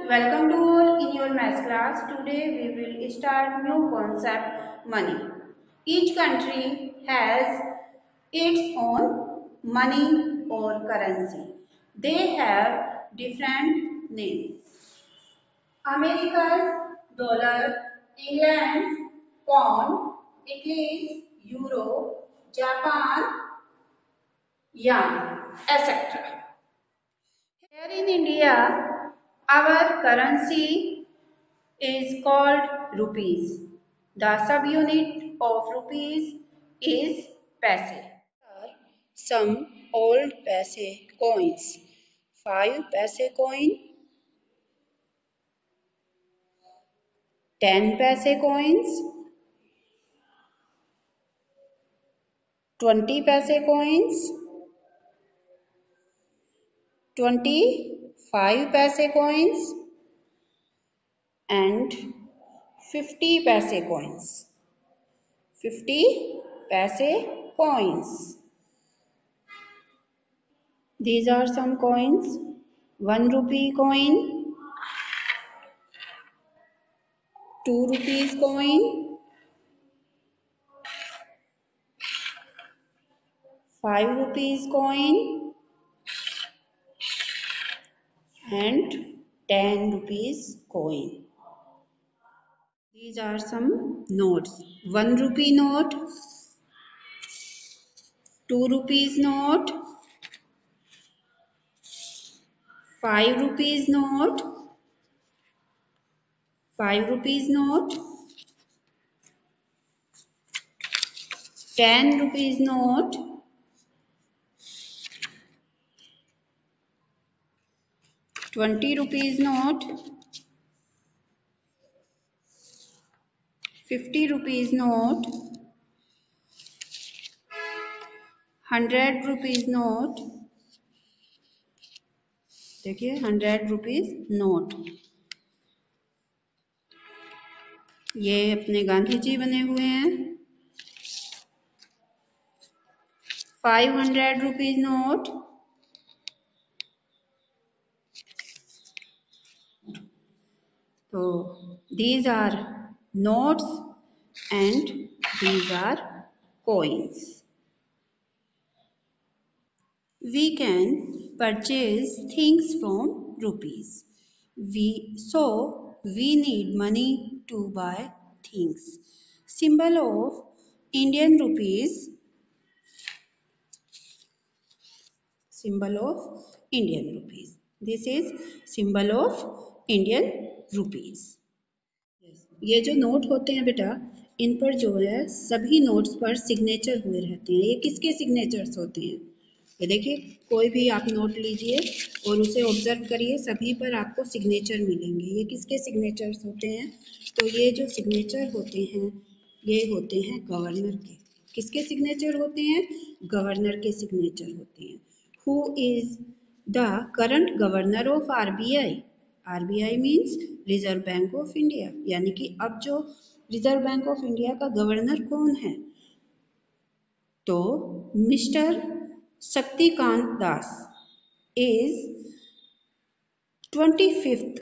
welcome to all in your math class. Today we will start new concept money. Each country has its own money or currency. They have different names. America's dollar, England's pound, Italy's euro, Japan yen, etc. Here in India, our currency is called rupees. The subunit of rupees is paise. Some old paise coins. 5 paise coin, 10 paise coins, 20 paise coins, 25 paise coins and 50 paise coins. 50 paise coins. These are some coins. 1 rupee coin, 2 rupees coin, 5 rupees coin and 10 rupees coin. These are some notes. 1 rupee note, 2 rupees note, 5 rupees note, 5 rupees note, 10 rupees note, 20 rupees note, 50 rupees note, 100 rupees note. देखिए 100 rupees note. ये अपने गांधी जी बने हुए हैं। 500 rupees note, तो these are notes and these are coins. We can purchase things from rupees. We need money to buy things. Symbol of Indian rupees. Symbol of Indian rupees. This is symbol of Indian rupees. ये जो note होते हैं बेटा, इन पर जो है सभी notes पर सिग्नेचर हुए रहते हैं। ये किसके सिग्नेचर्स होते हैं? ये देखिए, कोई भी आप नोट लीजिए और उसे ऑब्जर्व करिए, सभी पर आपको सिग्नेचर मिलेंगे। ये किसके सिग्नेचर्स होते हैं? तो ये जो सिग्नेचर होते हैं ये होते हैं गवर्नर के। किसके सिग्नेचर होते हैं? गवर्नर के सिग्नेचर होते हैं। Who is the current governor of RBI? RBI means reserve bank of India, यानी कि अब जो रिजर्व बैंक ऑफ इंडिया का गवर्नर कौन है? तो mister Shaktikanta Das is 25th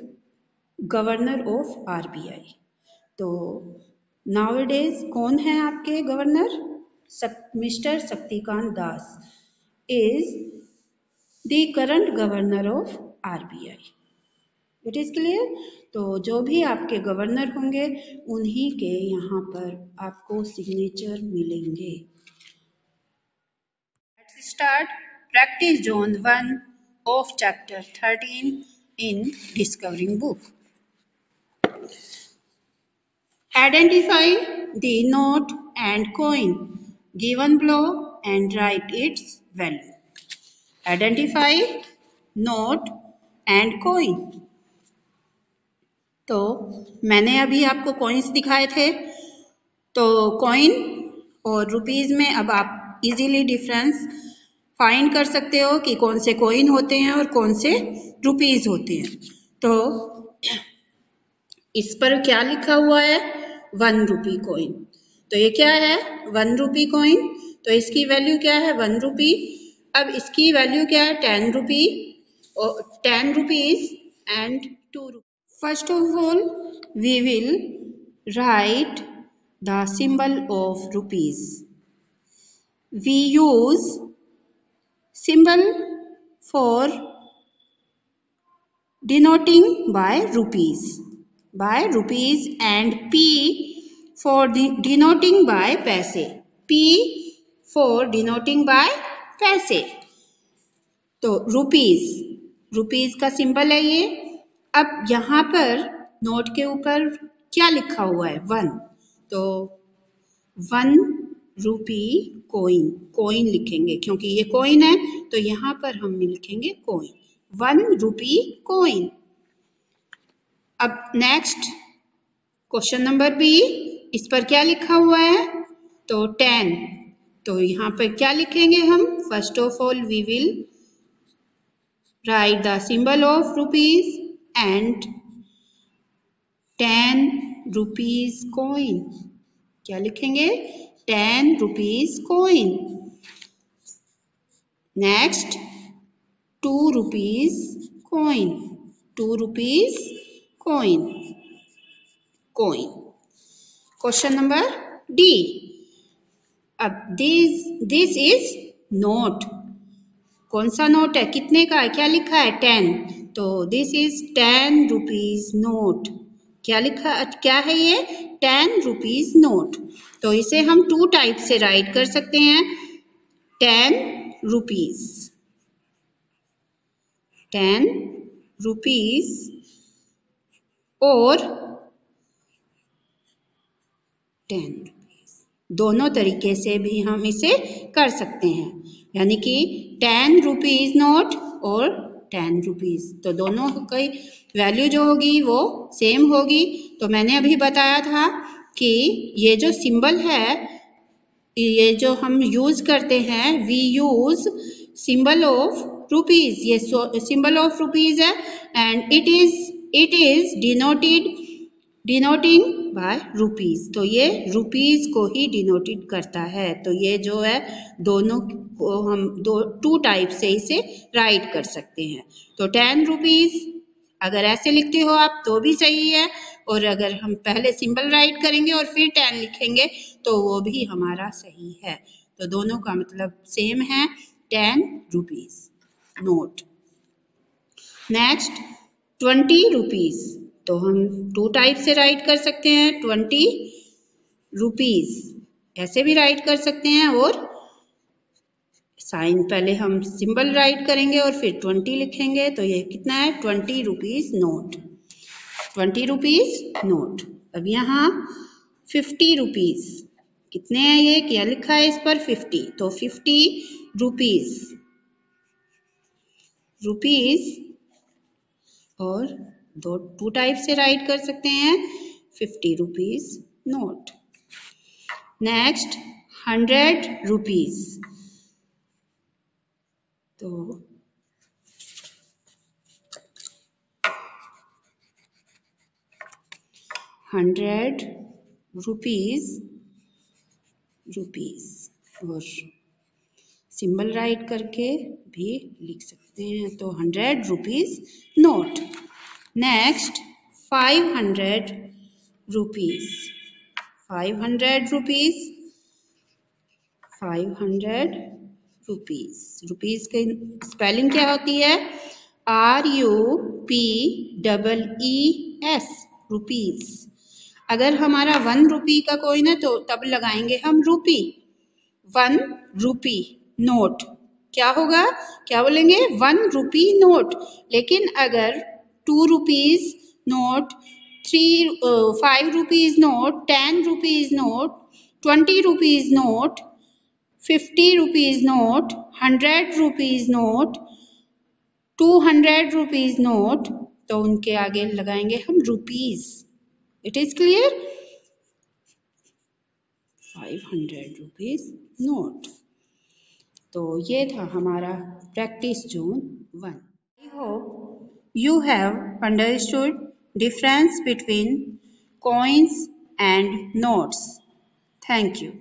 governor of RBI। तो नाउअडेज कौन है आपके governor? Mister Shaktikanta Das is the current governor of RBI। It is clear? तो जो भी आपके गवर्नर होंगे उन्हीं के यहाँ पर आपको सिग्नेचर मिलेंगे। Let's start practice zone 1 of chapter 13 in discovering book. Identify the note and coin given below and write its value. Identify note and coin. तो मैंने अभी आपको कॉइन्स दिखाए थे, तो कॉइन और रुपीज में अब आप इजीली डिफरेंस फाइंड कर सकते हो कि कौन से कॉइन होते हैं और कौन से रुपीज होते हैं। तो इस पर क्या लिखा हुआ है? 1 रुपी कॉइन। तो ये क्या है? 1 रुपी कॉइन। तो इसकी वैल्यू क्या है? 1 रुपी। अब इसकी वैल्यू क्या है? 10 रुपी और 10 rupees and 2 rupee. First of all, we will write the symbol of rupees. We use symbol for denoting by rupees and P for denoting by पैसे. P for denoting by पैसे. तो रुपीस का symbol है ये. अब यहाँ पर note के ऊपर क्या लिखा हुआ है? 1. तो 1 रूपी कोइन लिखेंगे क्योंकि ये कोइन है, तो यहाँ पर हम लिखेंगे कोइन. 1 रूपी कोइन. अब नेक्स्ट क्वेश्चन नंबर बी, इस पर क्या लिखा हुआ है? तो 10. तो यहाँ पर क्या लिखेंगे हम? First of all we will write the symbol of rupees and 10 rupees coin. क्या लिखेंगे? 10 rupees coin. Next 2 rupees coin. 2 rupees coin. Question number D. अब this is note. कौन सा नोट है? कितने का है? क्या लिखा है? 10. तो दिस इज 10 रुपीज नोट. क्या है ये? 10 रुपीज नोट. तो इसे हम 2 टाइप से राइट कर सकते हैं. 10 रुपीज और 10 रुपीज. दोनों तरीके से भी हम इसे कर सकते हैं, यानी कि 10 रुपीज नोट और 10 रुपीज. तो दोनों की वैल्यू जो होगी वो सेम होगी. तो मैंने अभी बताया था कि ये जो सिंबल है, ये जो हम यूज करते हैं, we use symbol of rupees. ये सिंबल ऑफ रुपीज है and it is denoting by rupees. तो ये रुपीज को ही डिनोटेड करता है. तो ये जो है दोनों को हम 2 टाइप से इसे राइट कर सकते हैं. तो 10 रुपीज अगर ऐसे लिखते हो आप तो भी सही है, और अगर हम पहले सिंबल राइट करेंगे और फिर 10 लिखेंगे तो वो भी हमारा सही है. तो दोनों का मतलब सेम है, 10 रुपीज नोट. Next 20 rupees. तो हम 2 टाइप से राइट कर सकते हैं. 20 रुपीज ऐसे भी राइट कर सकते हैं, और साइन पहले हम सिंबल राइट करेंगे और फिर 20 लिखेंगे. तो ये कितना है? 20 रुपीज नोट. 20 rupees note. अब यहाँ 50 रुपीज. कितने हैं ये? क्या लिखा है इस पर? 50. तो 50 रुपीज और 2 टाइप से राइट कर सकते हैं. 50 रुपीज नोट. Next 100 rupees. तो 100 रुपीज और सिंबल राइट करके भी लिख सकते हैं. तो 100 rupees note. Next 500 rupees. 500 rupees. Rupees की स्पेलिंग क्या होती है? RUPEES. रुपीज. अगर हमारा 1 रुपी का कोइन है तो तब लगाएंगे हम रूपी. 1 रुपी नोट क्या होगा? क्या बोलेंगे? 1 रुपी नोट. लेकिन अगर 2 rupees note, 5 rupees note, 10 rupees note, 20 rupees note, 50 rupees note, 100 rupees note, 200 rupees note, तो उनके आगे लगाएंगे हम rupees. It is clear? 500 rupees note. तो ये था हमारा practice zone 1. I hope you have understood difference between coins and notes. Thank you.